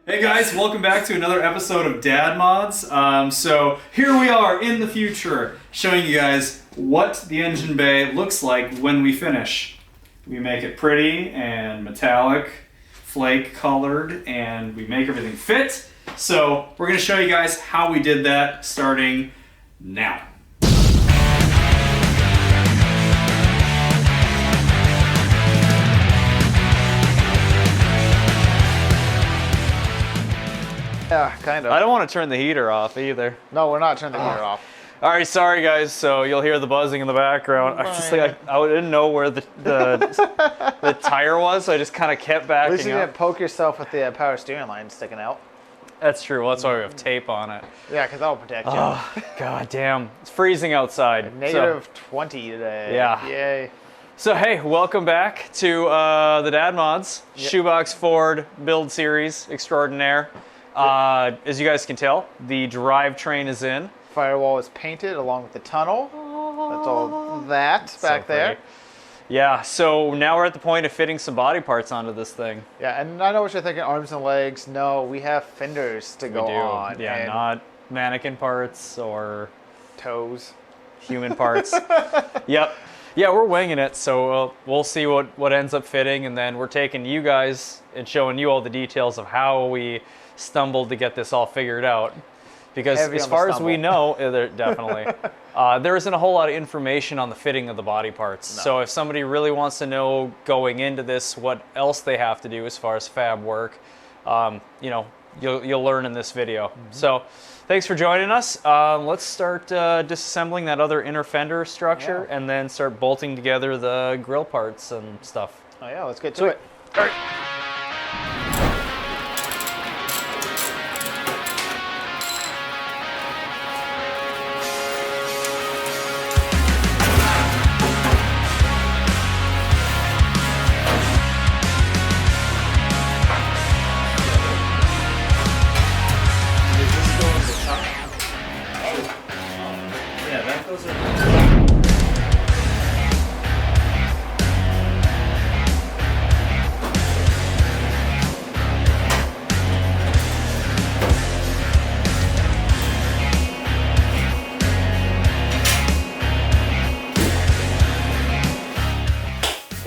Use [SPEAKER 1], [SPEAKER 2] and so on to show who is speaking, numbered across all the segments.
[SPEAKER 1] Hey guys, welcome back to another episode of Dad Mods. So here we are in the future, showing you guys what the engine bay looks like when we finish. We make it pretty and metallic, flake colored, and we make everything fit. So we're going to show you guys how we did that starting now.
[SPEAKER 2] Yeah, kind of.
[SPEAKER 3] I don't want to turn the heater off either.
[SPEAKER 2] No, we're not turning the heater off.
[SPEAKER 3] All right, sorry guys. So you'll hear the buzzing in the background. I just like I didn't know where the tire was, so I just kind of kept backing
[SPEAKER 2] At least you
[SPEAKER 3] up.
[SPEAKER 2] didn't poke yourself with the power steering line sticking out.
[SPEAKER 3] That's true. Well, that's why we have tape on it.
[SPEAKER 2] Yeah, because that'll protect you.
[SPEAKER 3] Oh, god damn. It's freezing outside.
[SPEAKER 2] Negative 20 today.
[SPEAKER 3] Yeah.
[SPEAKER 2] Yay.
[SPEAKER 3] So hey, welcome back to the Dad Mods Shoebox Ford build series extraordinaire. As you guys can tell, the drivetrain is in.
[SPEAKER 2] Firewall is painted along with the tunnel. That's all that back there.
[SPEAKER 3] Yeah, so now we're at the point of fitting some body parts onto this thing.
[SPEAKER 2] Yeah, and I know what you're thinking, arms and legs. No, we have fenders to go on.
[SPEAKER 3] Yeah,
[SPEAKER 2] and
[SPEAKER 3] not mannequin parts or
[SPEAKER 2] toes.
[SPEAKER 3] human parts. Yep. Yeah, we're winging it, so we'll see what ends up fitting, and then we're taking you guys and showing you all the details of how we stumbled to get this all figured out. Because as far as we know, definitely, there isn't a whole lot of information on the fitting of the body parts. No. So if somebody really wants to know going into this what else they have to do as far as fab work, you know, you'll learn in this video. Mm-hmm. So thanks for joining us. Let's start disassembling that other inner fender structure and then start bolting together the grill parts and stuff.
[SPEAKER 2] Oh yeah, let's get to it.
[SPEAKER 3] All right.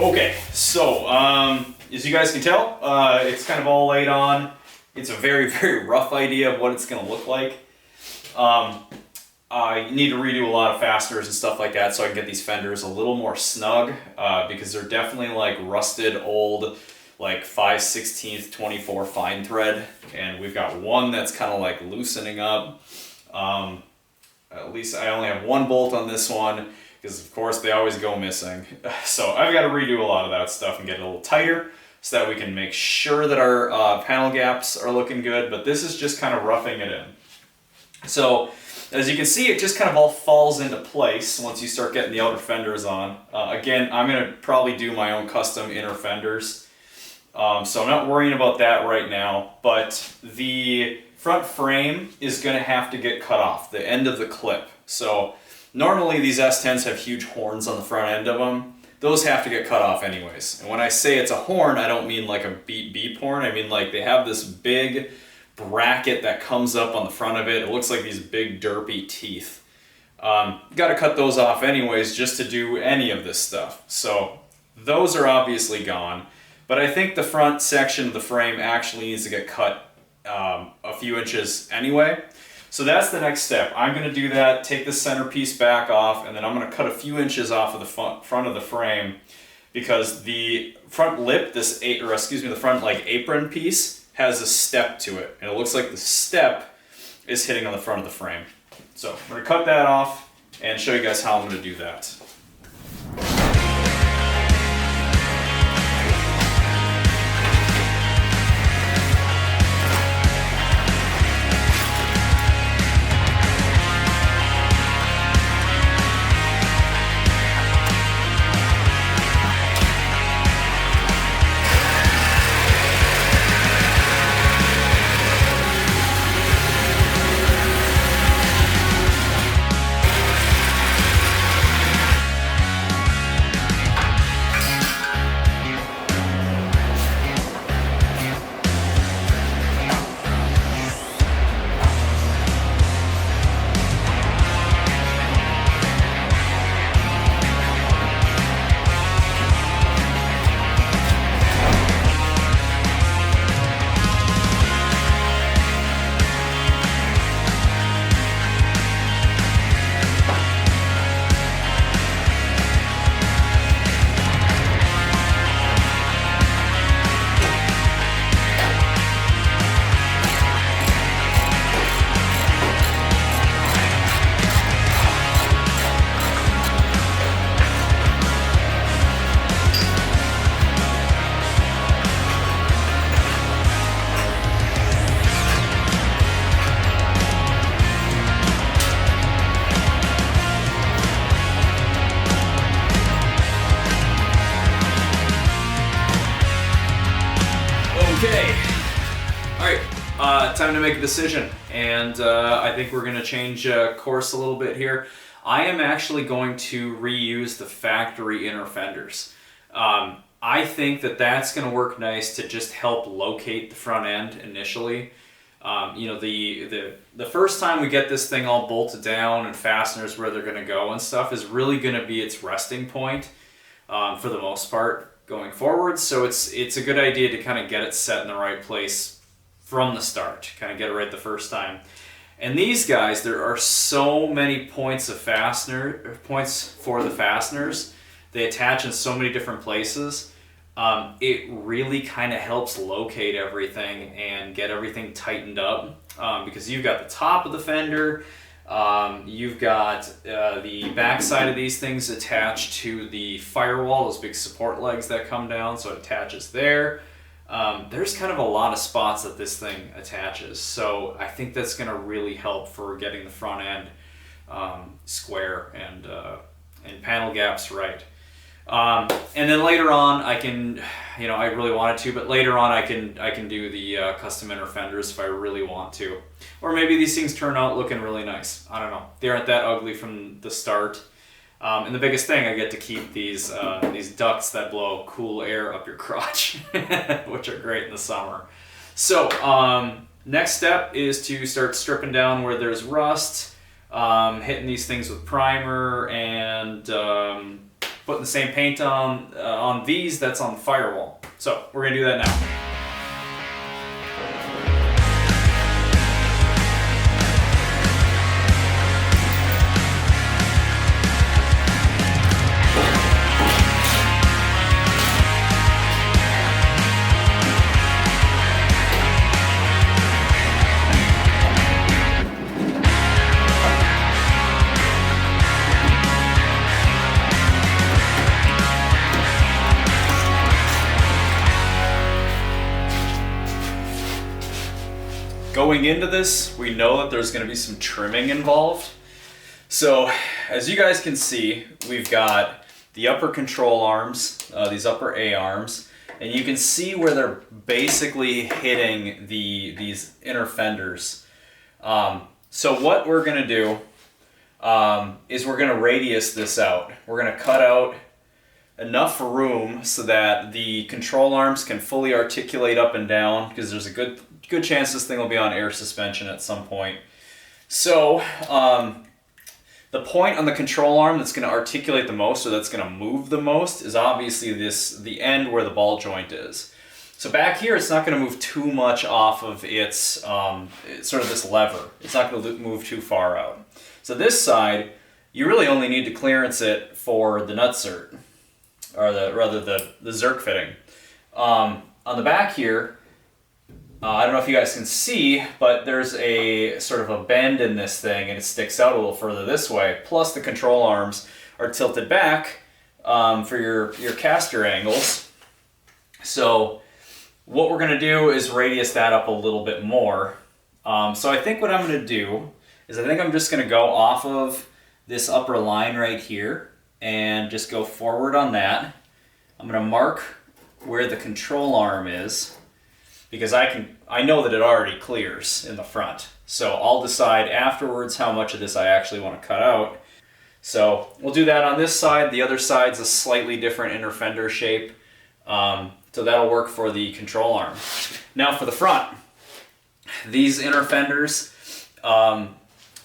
[SPEAKER 1] Okay, so as you guys can tell, it's kind of all laid on. It's a very, very rough idea of what it's going to look like. I need to redo a lot of fasteners and stuff like that so I can get these fenders a little more snug because they're definitely like rusted old like 5/16 24 fine thread, and we've got one that's kind of like loosening up. At least I only have one bolt on this one because of course they always go missing. So I've got to redo a lot of that stuff and get it a little tighter so that we can make sure that our panel gaps are looking good, but this is just kind of roughing it in. So as you can see, it just kind of all falls into place once you start getting the outer fenders on. Again, I'm going to probably do my own custom inner fenders, so I'm not worrying about that right now, but the front frame is going to have to get cut off, the end of the clip. So normally these S10s have huge horns on the front end of them. Those have to get cut off anyways. And when I say it's a horn, I don't mean like a beep beep horn. I mean like they have this big bracket that comes up on the front of it. It looks like these big derpy teeth. Got to cut those off anyways just to do any of this stuff. So those are obviously gone. But I think the front section of the frame actually needs to get cut a few inches anyway. So that's the next step. I'm going to do that, take the centerpiece back off, and then I'm going to cut a few inches off of the front of the frame because the front lip, the front like apron piece has a step to it, and it looks like the step is hitting on the front of the frame. So I'm going to cut that off and show you guys how I'm going to do that. time to make a decision, and I think we're going to change course a little bit here. I am actually going to reuse the factory inner fenders. I think that that's going to work nice to just help locate the front end initially. You know, the first time we get this thing all bolted down and fasteners where they're going to go and stuff is really going to be its resting point for the most part going forward. So it's a good idea to kind of get it set in the right place from the start, kind of get it right the first time. And these guys, there are so many points for the fasteners. They attach in so many different places. It really kind of helps locate everything and get everything tightened up, because you've got the top of the fender, you've got the back side of these things attached to the firewall, those big support legs that come down, so it attaches there. There's kind of a lot of spots that this thing attaches, so I think that's going to really help for getting the front end square and panel gaps right. And then later on I can, you know, I really wanted to, but later on I can do the custom inner fenders if I really want to. Or maybe these things turn out looking really nice. I don't know. They aren't that ugly from the start. And the biggest thing, I get to keep these ducts that blow cool air up your crotch, which are great in the summer. So next step is to start stripping down where there's rust, hitting these things with primer, and putting the same paint on these that's on the firewall. So we're gonna do that now. Going into this, we know that there's going to be some trimming involved. So as you guys can see, we've got the upper control arms, these upper A arms, and you can see where they're basically hitting these inner fenders. So what we're going to do is we're going to radius this out. We're going to cut out enough room so that the control arms can fully articulate up and down, because there's a good chance this thing will be on air suspension at some point. So the point on the control arm that's going to articulate the most, or that's going to move the most, is obviously the end where the ball joint is. So back here, it's not going to move too much off of its sort of this lever. It's not going to move too far out. So this side, you really only need to clearance it for the nut zert, or the Zerk fitting. On the back here, I don't know if you guys can see, but there's a sort of a bend in this thing, and it sticks out a little further this way. Plus the control arms are tilted back for your caster angles. So what we're going to do is radius that up a little bit more. So I think what I'm going to do is I think I'm just going to go off of this upper line right here and just go forward on that. I'm going to mark where the control arm is, because I know that it already clears in the front. So I'll decide afterwards how much of this I actually want to cut out. So we'll do that on this side. The other side's a slightly different inner fender shape. So that'll work for the control arm. Now for the front, these inner fenders,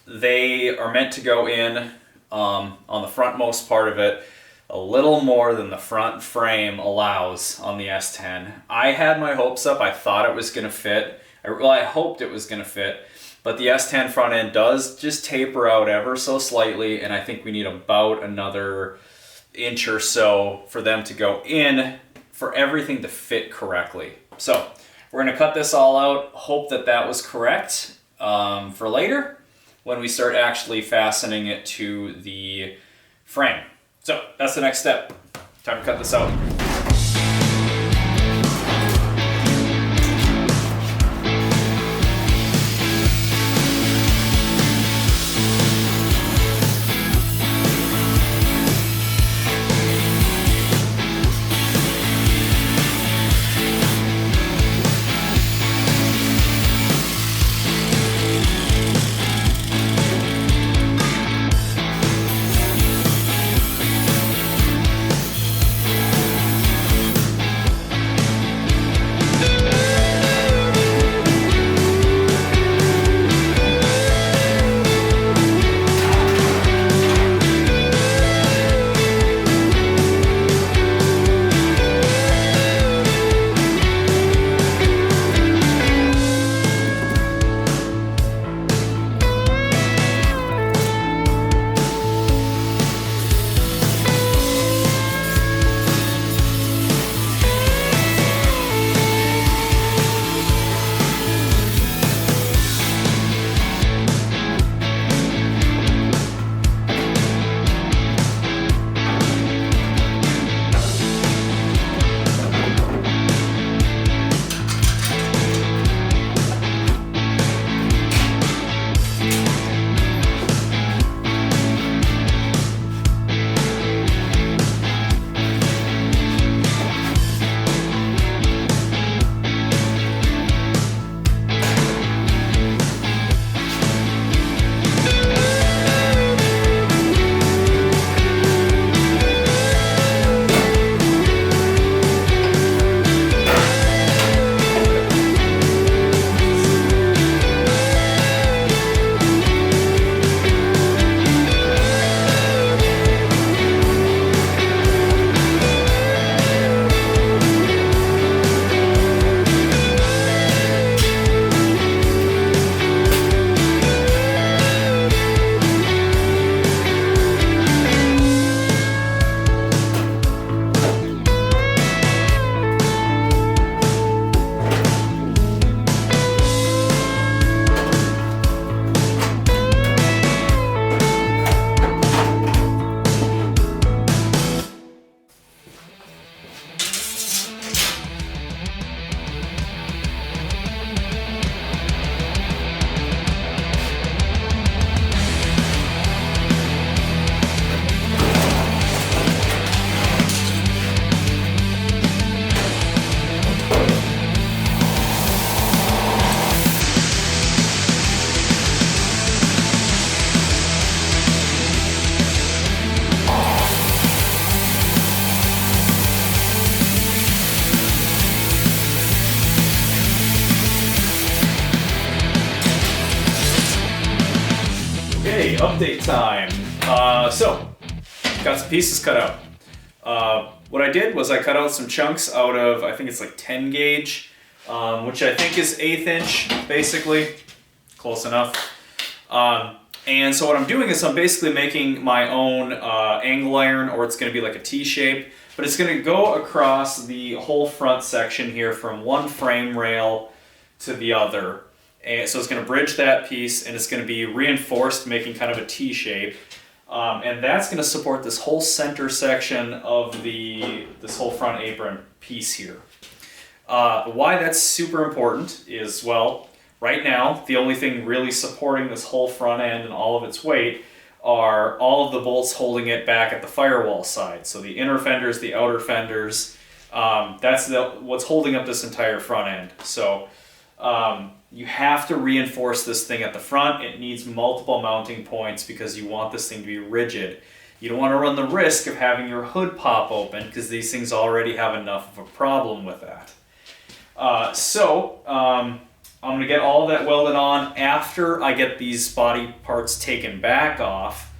[SPEAKER 1] they are meant to go in on the frontmost part of it a little more than the front frame allows on the S10. I had my hopes up. I thought it was going to fit. I hoped it was going to fit, but the S10 front end does just taper out ever so slightly, and I think we need about another inch or so for them to go in for everything to fit correctly. So we're going to cut this all out, hope that that was correct for later when we start actually fastening it to the frame. So that's the next step. Time to cut this out. Okay, update time. So, got some pieces cut out. What I did was I cut out some chunks out of, I think it's like 10 gauge, which I think is 1/8 inch, basically. Close enough. And so what I'm doing is I'm basically making my own angle iron, or it's going to be like a T-shape, but it's going to go across the whole front section here from one frame rail to the other. And so it's going to bridge that piece, and it's going to be reinforced, making kind of a T-shape. And that's going to support this whole center section of this whole front apron piece here. Why that's super important is, well, right now, the only thing really supporting this whole front end and all of its weight are all of the bolts holding it back at the firewall side. So the inner fenders, the outer fenders, that's what's holding up this entire front end. So you have to reinforce this thing at the front. It needs multiple mounting points because you want this thing to be rigid. You don't want to run the risk of having your hood pop open because these things already have enough of a problem with that. I'm going to get all of that welded on after I get these body parts taken back off.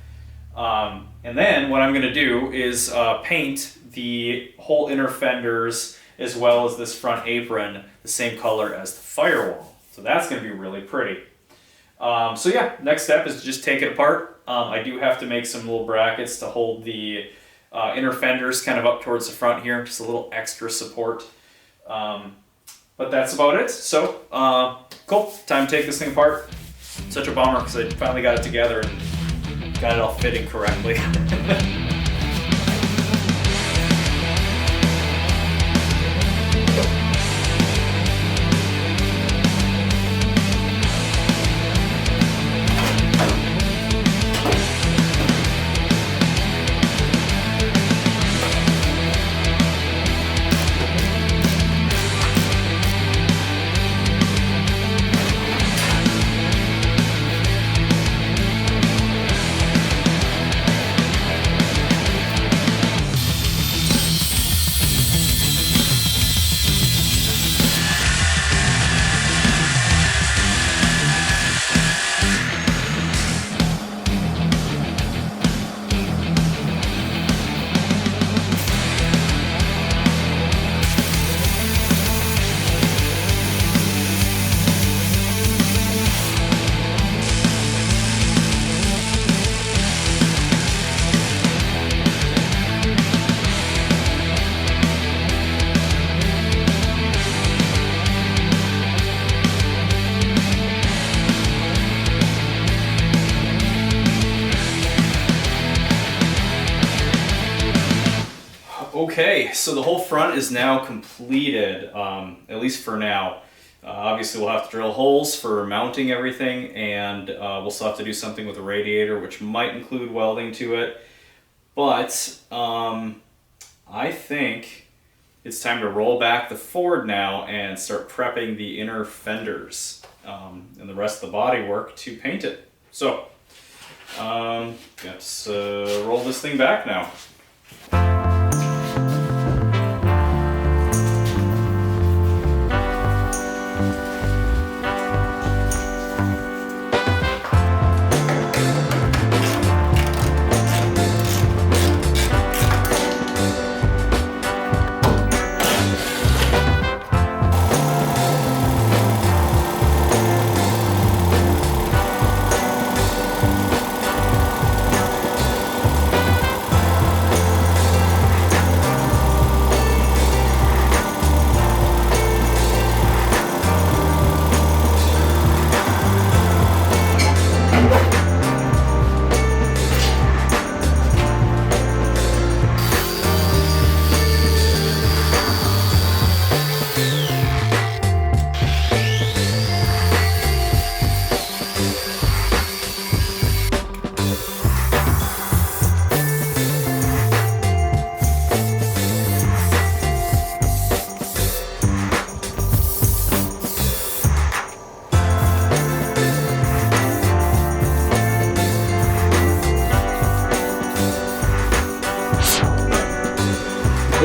[SPEAKER 1] And then what I'm going to do is paint the whole inner fenders as well as this front apron the same color as the firewall. So that's going to be really pretty. So yeah, next step is to just take it apart. I do have to make some little brackets to hold the inner fenders kind of up towards the front here, just a little extra support. But that's about it. So, cool. Time to take this thing apart. Such a bummer because I finally got it together and got it all fitting correctly. Okay, so the whole front is now completed, at least for now. Obviously we'll have to drill holes for mounting everything, and we'll still have to do something with the radiator, which might include welding to it. But I think it's time to roll back the Ford now and start prepping the inner fenders and the rest of the body work to paint it. So, let's roll this thing back now.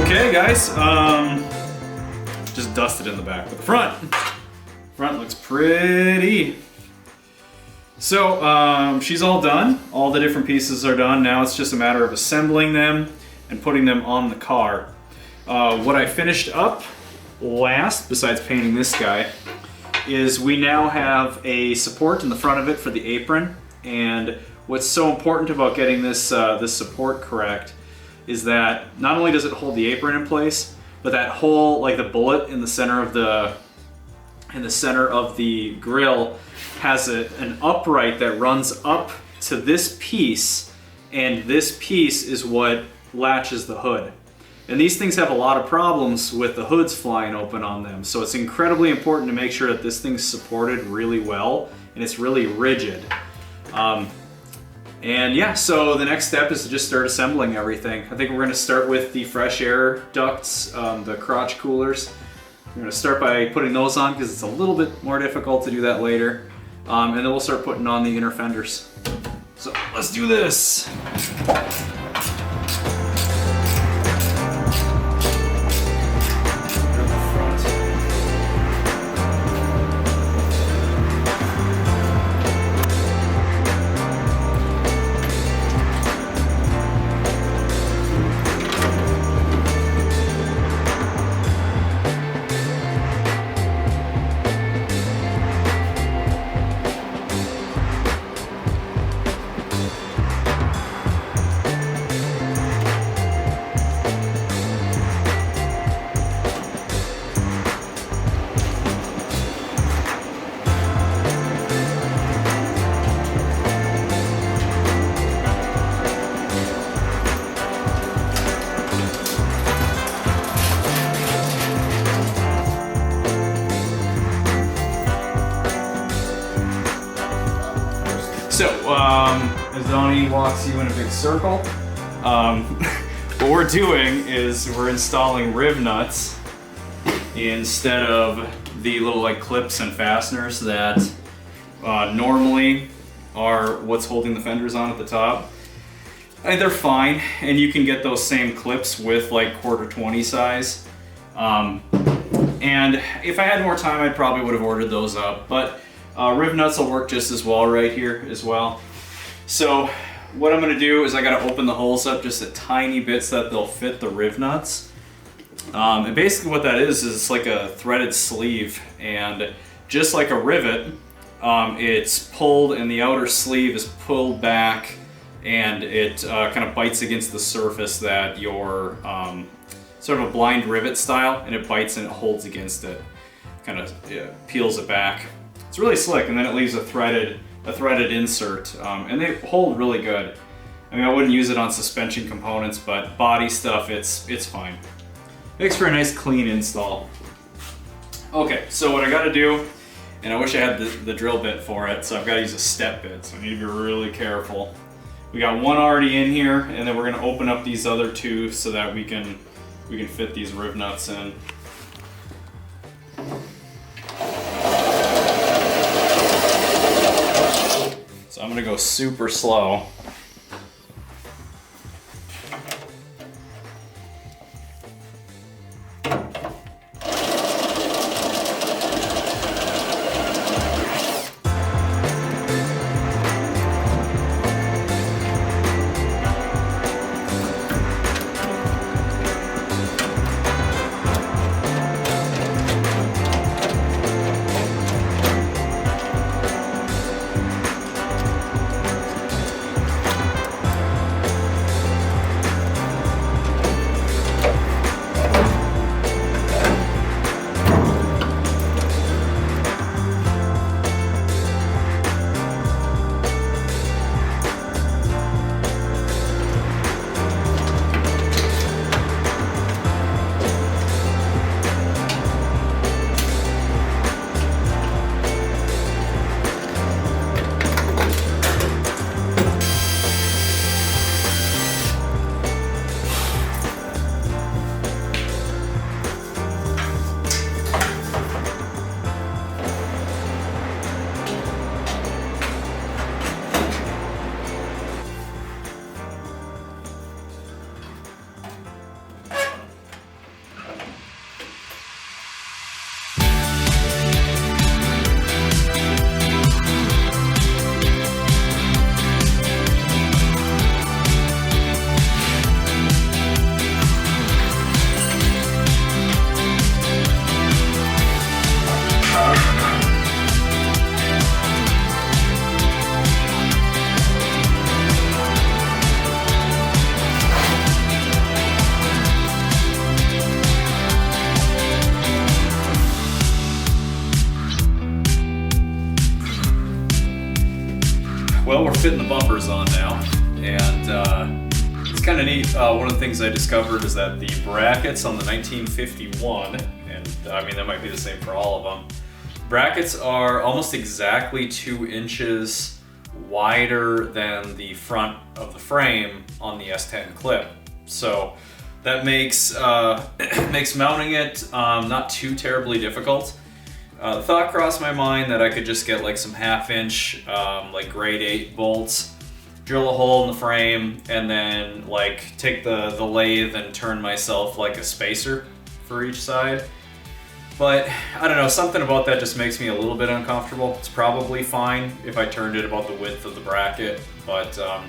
[SPEAKER 1] Okay guys, just dusted in the back, but the front looks pretty So she's all done. All the different pieces are done. Now it's just a matter of assembling them and putting them on the car. What I finished up last, besides painting this guy, is we now have a support in the front of it for the apron. And what's so important about getting this this support correct is that not only does it hold the apron in place, but that whole, like the bullet in the center of the grill has an upright that runs up to this piece, and this piece is what latches the hood. And these things have a lot of problems with the hoods flying open on them, so it's incredibly important to make sure that this thing's supported really well and it's really rigid. And yeah, so the next step is to just start assembling everything. I think we're going to start with the fresh air ducts, the crotch coolers. We're going to start by putting those on because it's a little bit more difficult to do that later. And then we'll start putting on the inner fenders. So let's do this. So, as Donnie walks you in a big circle, what we're doing is we're installing rivnuts instead of the little like clips and fasteners that normally are what's holding the fenders on at the top. And they're fine, and you can get those same clips with like 1/4-20 size. And if I had more time, I probably would have ordered those up, but rivnuts will work just as well right here as well. So what I'm going to do is I got to open the holes up just a tiny bit so that they'll fit the rivnuts. And basically what that is it's like a threaded sleeve, and just like a rivet, it's pulled and the outer sleeve is pulled back, and it kind of bites against the surface that your sort of a blind rivet style, and it bites and it holds against it, kind of peels it back. It's really slick, and then it leaves a threaded insert, and they hold really good. I mean, I wouldn't use it on suspension components, but body stuff, it's fine. Makes for a nice clean install. Okay, so what I got to do, and I wish I had the drill bit for it, so I've got to use a step bit, so I need to be really careful. We got one already in here, and then we're going to open up these other two so that we can fit these rivnuts in. So I'm gonna go super slow. well, we're fitting the bumpers on now, and it's kind of neat. One of the things I discovered is that the brackets on the 1951, and I mean that might be the same for all of them, brackets are almost exactly 2 inches wider than the front of the frame on the S10 clip. So that makes makes mounting it not too terribly difficult. The thought crossed my mind that I could just get like some 1/2 inch like grade 8 bolts, drill a hole in the frame, and then like take the lathe and turn myself like a spacer for each side. But I don't know, something about that just makes me a little bit uncomfortable. It's probably fine if I turned it about the width of the bracket, but I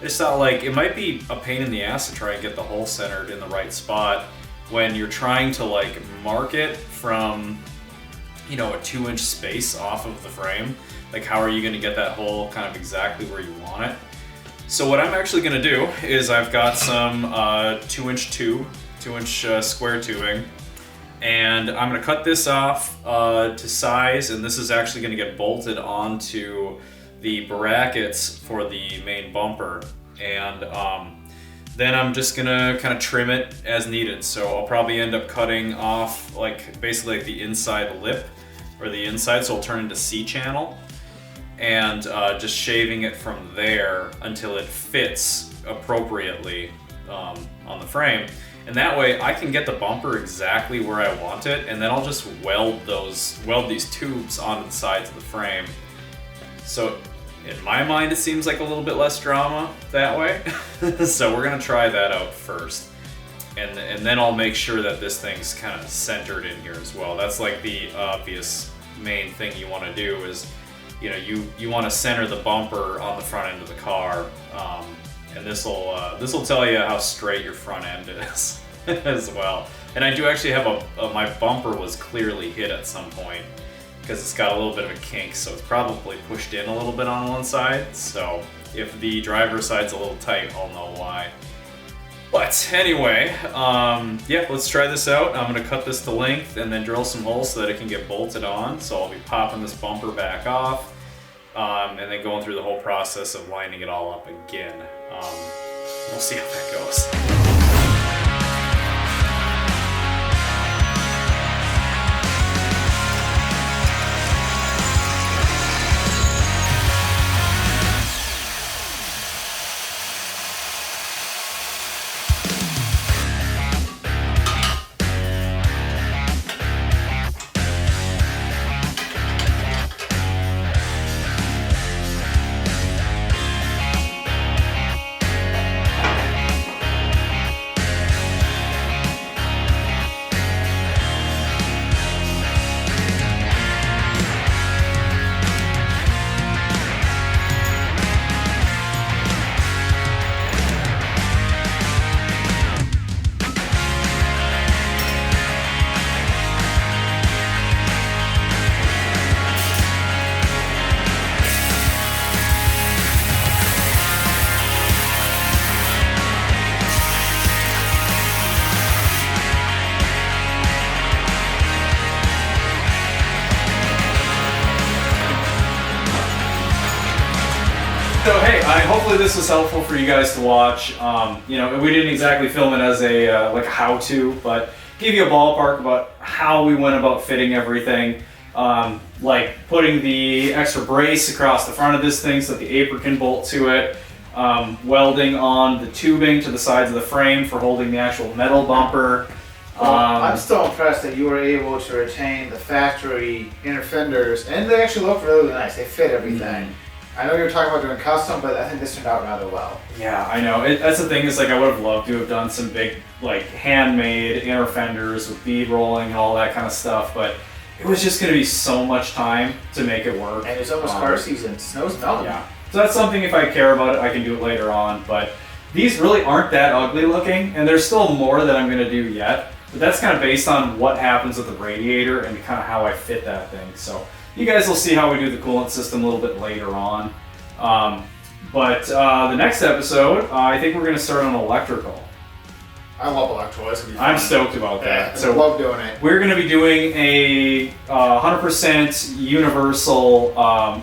[SPEAKER 1] just thought like it might be a pain in the ass to try and get the hole centered in the right spot when you're trying to like mark it from, you know, a 2-inch space off of the frame. Like how are you gonna get that hole kind of exactly where you want it? So what I'm actually gonna do is I've got some 2-inch square tubing, and I'm gonna cut this off to size, and this is actually gonna get bolted onto the brackets for the main bumper. And then I'm just gonna kind of trim it as needed. So I'll probably end up cutting off like basically like the inside lip or the inside, so it'll turn into C-channel, and just shaving it from there until it fits appropriately on the frame. And that way I can get the bumper exactly where I want it, and then I'll just weld these tubes onto the sides of the frame. So in my mind, it seems like a little bit less drama that way. So we're gonna try that out first. And then I'll make sure that this thing's kind of centered in here as well. That's like the obvious main thing you want to do is, you know, you want to center the bumper on the front end of the car, and this will tell you how straight your front end is as well. And I do actually have my bumper was clearly hit at some point because it's got a little bit of a kink, so it's probably pushed in a little bit on one side. So if the driver's side's a little tight, I'll know why. But anyway, yeah, let's try this out. I'm gonna cut this to length and then drill some holes so that it can get bolted on. So I'll be popping this bumper back off, and then going through the whole process of lining it all up again. We'll see how that goes. So hey, hopefully this was helpful for you guys to watch. You know, we didn't exactly film it as a like a how-to, but give you a ballpark about how we went about fitting everything. Like putting the extra brace across the front of this thing so that the apron can bolt to it. Welding on the tubing to the sides of the frame for holding the actual metal bumper.
[SPEAKER 2] Well, I'm still impressed that you were able to retain the factory inner fenders, and they actually look really nice. They fit everything. I know you were talking about doing custom, but I think this turned out rather well.
[SPEAKER 1] Yeah, I know. That's the thing, is like I would have loved to have done some big like handmade inner fenders with bead rolling and all that kind of stuff, but it was just going to be so much time to make it work.
[SPEAKER 2] And it's almost car season. Snow's melting.
[SPEAKER 1] Yeah. So that's something, if I care about it, I can do it later on, but these really aren't that ugly looking, and there's still more that I'm going to do yet. But that's kind of based on what happens with the radiator and kind of how I fit that thing. So you guys will see how we do the coolant system a little bit later on. But the next episode, I think we're going to start on electrical.
[SPEAKER 2] I love electrical. It's gonna be fun.
[SPEAKER 1] I'm stoked about that.
[SPEAKER 2] Yeah, I love doing it.
[SPEAKER 1] We're going to be doing a 100% universal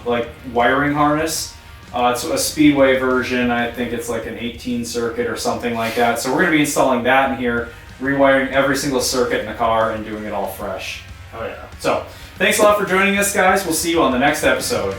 [SPEAKER 1] like wiring harness. It's a Speedway version. I think it's like an 18 circuit or something like that. So we're going to be installing that in here, rewiring every single circuit in the car and doing it all fresh.
[SPEAKER 2] Oh yeah.
[SPEAKER 1] So thanks a lot for joining us, guys. We'll see you on the next episode.